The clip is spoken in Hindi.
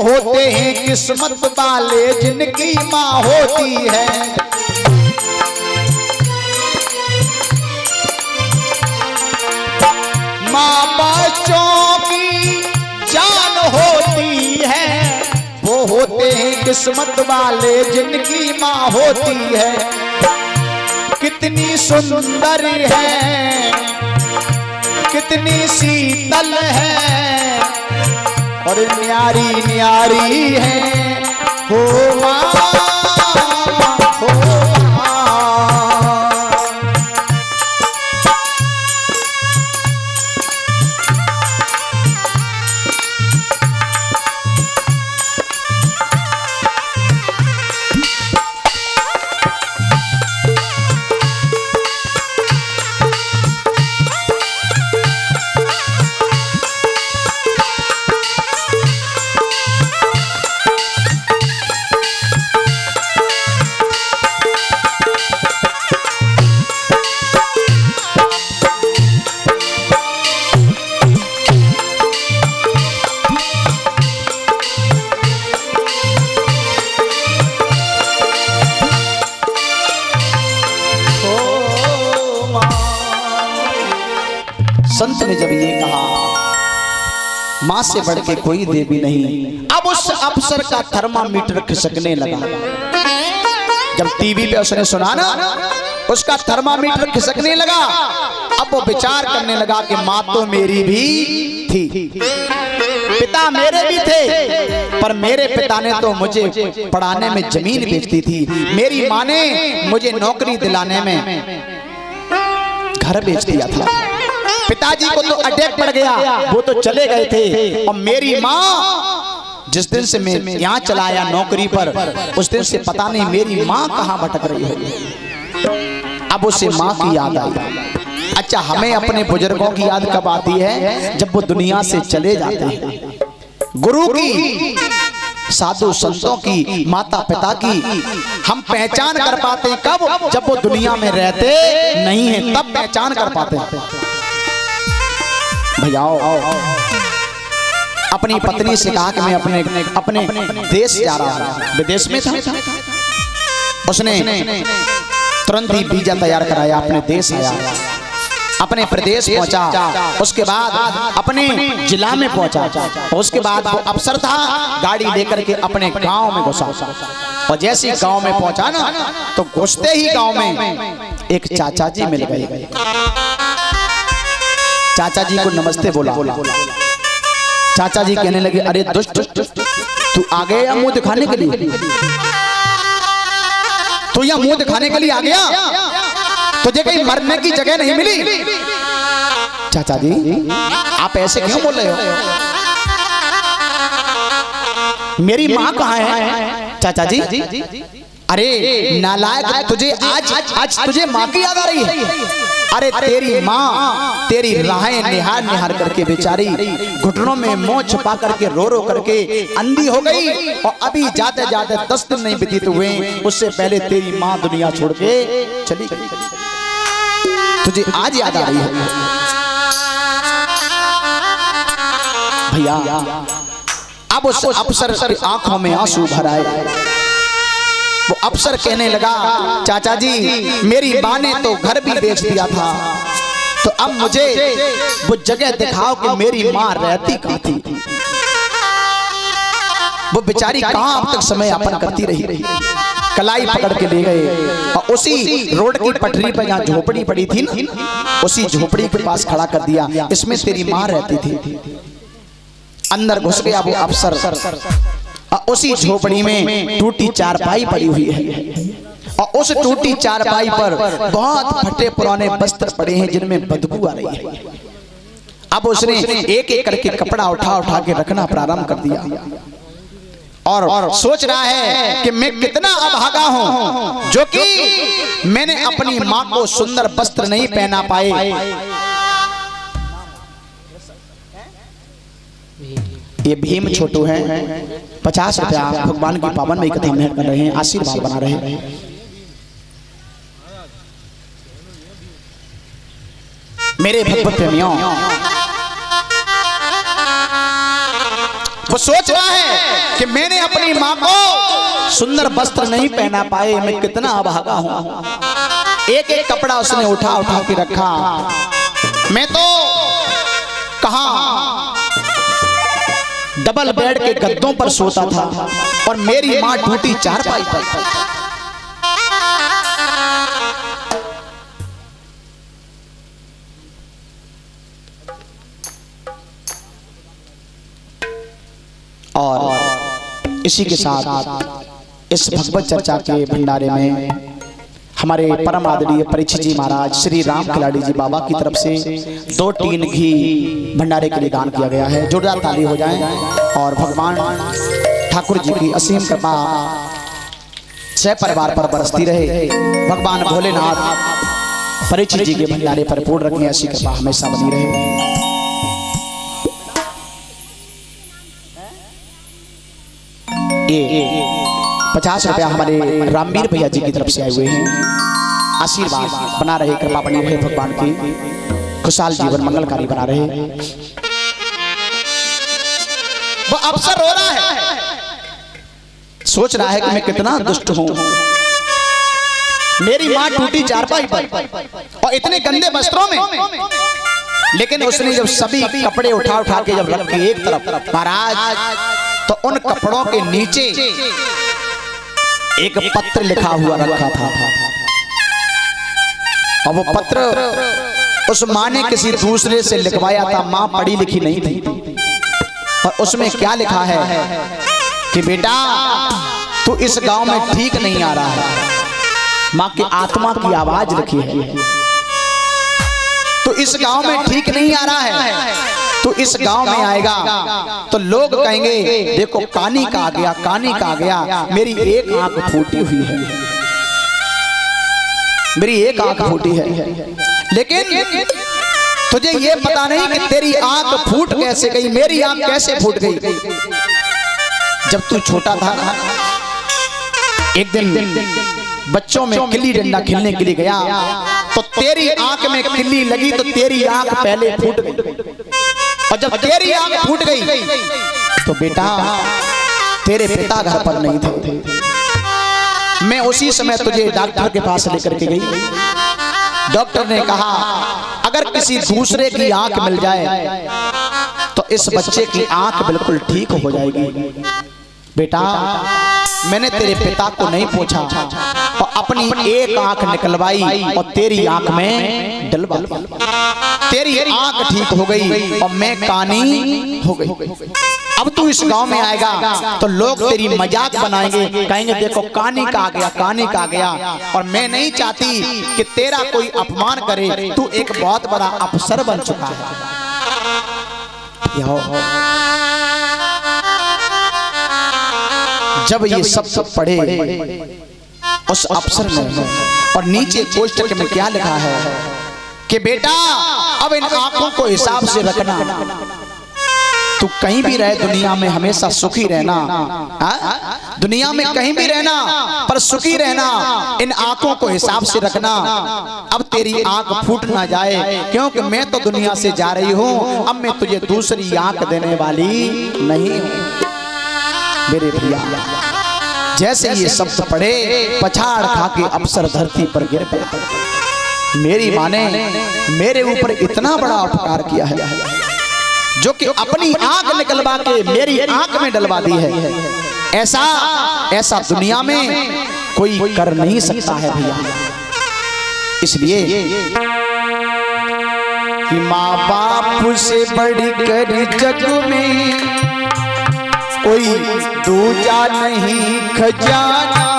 होते हैं किस्मत वाले जिनकी माँ होती है। माँ बच्चों की जान होती है, वो होते हैं किस्मत वाले जिनकी माँ होती है। कितनी सुंदर है, कितनी शीतल है और न्यारी न्यारी है हो माँ, हो माँ। संत ने जब ये कहा मां से बढ़ के कोई देवी नहीं, अब उस अफसर का थर्मामीटर खिसकने लगा। जब टीवी पे उसने सुना ना, उसका थर्मामीटर खिसकने लगा। अब वो विचार करने लगा कि मां तो मेरी भी थी, पिता मेरे भी थे, पर मेरे पिता ने तो मुझे पढ़ाने में जमीन बेचती थी, मेरी मां ने मुझे नौकरी दिलाने में घर बेच दिया था। पिताजी को तो अटैक पड़ गया, वो तो चले गए थे, और मेरी माँ जिस दिन से मैं यहाँ चला आया नौकरी पर, उस दिन से पता नहीं मेरी माँ कहाँ भटक रही है। अब उसे माँ की याद आई। अच्छा, हमें अपने बुजुर्गों की याद कब आती है? जब वो दुनिया से चले जाते हैं। गुरु की, साधु संतों की, माता पिता की हम पहचान कर पाते हैं कब? जब वो दुनिया में रहते नहीं है, तब पहचान कर पाते हैं। भैया अपनी पत्नी से कहा कि मैं अपने देश जा रहा हूं। विदेश में था, उसने तुरंत ही वीजा तैयार कराया, अपने देश आया, अपने प्रदेश पहुंचा, उसके बाद अपने जिला में पहुंचा, उसके बाद वो अफसर था, गाड़ी लेकर के अपने गांव में घुसा। और जैसे ही गांव में पहुंचा ना, तो घुसते ही गांव में एक चाचा जी मिल गए। चाचा जी को नमस्ते बोला। चाचा जी कहने लगे, अरे दुष्ट, तू आ गया या मुंह दिखाने के लिए? तू यहाँ मुंह दिखाने के लिए आ गया? तुझे कहीं मरने की जगह नहीं मिली? चाचा जी आप ऐसे क्यों बोल रहे हो? मेरी माँ कहाँ है? चाचा जी अरे नालायक, तुझे आज तुझे माँ की याद आ रही है? अरे तेरी माँ तेरी राहें निहार निहार करके बेचारी घुटनों में मुंह छुपा करके रो रो करके अंधी हो गई, और अभी जाते जाते 10 दिन नहीं व्यतीत हुए, उससे पहले तेरी माँ दुनिया छोड़ के चली गई। तुझे आज याद आ रही है? भैया अब उस अफसर की आंखों में आंसू भर आए। वो अफसर कहने लगा, चाचा जी मेरी माँ ने तो घर भी बेच दिया था, तो अब मुझे वो जगह दिखाओ कि मेरी माँ रहती कहाँ थी। वो बेचारी कहाँ अब तक समय यापन करती रही। कलाई पकड़ के ले गए और उसी रोड की पटरी पर जहाँ झोपड़ी पड़ी थी ना, उसी झोपड़ी के पास खड़ा कर दिया, इसमें तेरी माँ रहती थी। अंदर घुस गया वो अफसर, उसी झोपड़ी में टूटी चारपाई पड़ी हुई है, और उस टूटी चारपाई पर बहुत फटे पुराने वस्त्र पड़े हैं जिनमें बदबू आ रही है। अब उसने एक एक करके कपड़ा उठा उठा के रखना प्रारंभ कर दिया, और सोच रहा है कि मैं कितना अभागा हूं जो कि मैंने अपनी मां को सुंदर वस्त्र नहीं पहना पाए। ये भीम छोटू है, 50 रुपया भगवान की पावन में कथा मेहर कर रहे हैं, आशीर्वाद बना रहे हैं। मेरे भगवत प्रेमियों, वो सोच रहा है कि मैंने अपनी माँ को सुंदर वस्त्र नहीं पहना पाए, मैं कितना अभागा हूं। एक एक कपड़ा उसने उठा उठा के रखा। मैं तो कहां डबल बेड के गद्दों पर सोता था और मेरी माँ टूटी चारपाई पर। और इसी के साथ इस भगवत चर्चा के भंडारे में हमारे परम आदरणीय परीक्षित जी महाराज श्री राम खिलाड़ी जी बाबा की तरफ से 2 टीन घी भंडारे के लिए दान किया गया है। जोरदार ताली हो जाए और भगवान ठाकुर जी की असीम कृपा सह परिवार पर बरसती रहे। भगवान भोलेनाथ परीक्षित जी के भंडारे पर पूर्ण रखें, ऐसी कृपा हमेशा बनी रहे। ये 50 रुपया हमारे रामवीर भैया जी की तरफ से आए हुए हैं। आशीर्वाद बना रहे, कृपा बनी रहे भगवान की, खुशहाल जीवन मंगलकारी बना रहे। वो अवसर रो रहा है, सोच रहा है कि मैं कितना दुष्ट हूं। मेरी मां टूटी चारपाई पर और इतने गंदे वस्त्रों में, लेकिन उसने जब सभी कपड़े उठा उठा के जब रखे एक तरफ महाराज, तो उन कपड़ों के नीचे एक पत्र लिखा हुआ रखा था। और वो पत्र उस माँ ने किसी दूसरे से लिखवाया था। माँ पढ़ी लिखी नहीं थी। और उसमें क्या लिखा है कि बेटा तू इस गांव में ठीक नहीं आ रहा है। माँ की आत्मा की आवाज लिखी है, तो इस गांव में ठीक नहीं आ रहा है। तो इस गांव में आएगा तो लोग कहेंगे देखो कानी का आ गया, कानी का आ गया। मेरी एक आंख फूटी हुई है, मेरी एक आंख फूटी है, लेकिन तुझे ये पता नहीं कि तेरी आंख फूट कैसे गई, मेरी आंख कैसे फूट गई। जब तू छोटा था एक दिन बच्चों में गिल्ली डंडा खेलने के लिए गया, तो तेरी आंख में किल्ली लगी तो तेरी आंख पहले फूट गई। और जब तेरी आंख फूट गई तो बेटा तेरे पिता घर पर नहीं थे। मैं उसी समय तुझे डॉक्टर के पास लेकर के गई। डॉक्टर ने कहा अगर किसी दूसरे की आंख मिल जाए तो इस बच्चे की आंख बिल्कुल ठीक हो जाएगी। बेटा मैंने तेरे पिता को नहीं पूछा और अपनी एक आंख निकलवाई और तेरी आंख में डलवा दिया। तेरी आंख ठीक हो गई और मैं कानी हो गई। अब तू इस गांव में आएगा तो लोग तेरी मजाक बनाएंगे, कहेंगे देखो कानी का आ गया, कानी का आ गया। और मैं नहीं चाहती कि तेरा कोई अपमान करे। तू एक बहुत बड़ा अफसर बन चुका है। जब ये सब पढ़े उस अफसर ने, और नीचे पोस्टर में क्या लिखा है कि बेटा अब इन आंखों को हिसाब से रखना, तू कहीं भी रहे दुनिया में हमेशा सुखी रहना। दुनिया में कहीं भी रहना पर सुखी रहना। इन आंखों को हिसाब से रखना, अब तेरी आंख फूट ना जाए, क्योंकि मैं तो दुनिया से जा रही हूं। अब मैं तुझे दूसरी आंख देने वाली नहीं हूं। मेरे भैया जैसे ये शब्द पढ़े पछाड़ खा के अफसर धरती पर गिर पड़ा। मेरी माँ ने मेरे ऊपर इतना बड़ा उपकार किया है, जो कि अपनी आंख निकलवा के मेरी आंख में डलवा दी है। ऐसा दुनिया में कोई कर नहीं सकता है भैया। इसलिए कि माँ बाप से बढ़कर जग में कोई दूजा नहीं खजाना।